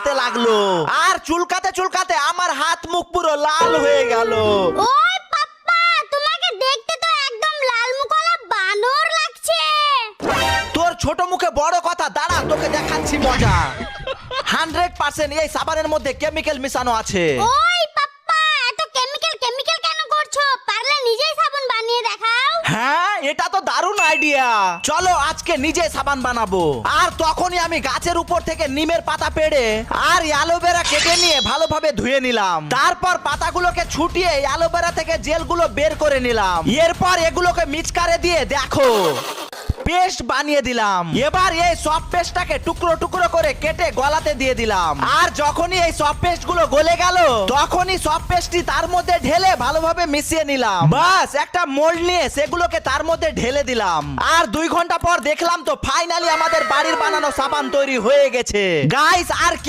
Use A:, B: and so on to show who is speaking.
A: চুলকাতে লাগলো, আর চুলকাতে চুলকাতে আমার হাত মুখ পুরো লাল হয়ে গেল।
B: ওই পাপ্পা, তোমাকে দেখতে তো একদম লাল মুখওয়ালা বানর লাগছে।
A: তোর ছোট মুখে বড় কথা, দাঁড়া তোকে দেখাচ্ছি মজা। 100% এই সাবানের মধ্যে কেমিক্যাল মিশানো আছে।
B: ওই পাপ্পা, এত কেমিক্যাল কেমিক্যাল কেন করছো? পারলে নিজেই সাবান বানিয়ে দেখাও।
A: হ্যাঁ, এটা তো দারুণ আইডিয়া। চলো আজকে নিজে সাবান বানাবো। আর তখনই আমি গাছের উপর থেকে নিমের পাতা পেড়ে আর অ্যালোভেরা কেটে নিয়ে ভালোভাবে ধুয়ে নিলাম। তারপর পাতাগুলোকে ছুটিয়ে অ্যালোভেরা থেকে জেলগুলো বের করে নিলাম। এরপর এগুলোকে মিক্সচারে দিয়ে দেখো পেস্ট বানিয়ে দিলাম। এবার এই সব পেস্টটাকে টুকরো টুকরো করে কেটে গলাতে দিয়ে দিলাম। আর যখনই এই সব পেস্ট গুলো গলে গেল, তখনই সব পেস্টটি তার মধ্যে ঢেলে ভালোভাবে মিশিয়ে নিলাম। বাস একটা মোল্ড নিয়ে সেগুলোকে তার মধ্যে ঢেলে দিলাম। আর 2 ঘন্টা পর দেখলাম তো ফাইনালি আমাদের বাড়ির বানানো সাবান তৈরি হয়ে গেছে। গাইস, আর কি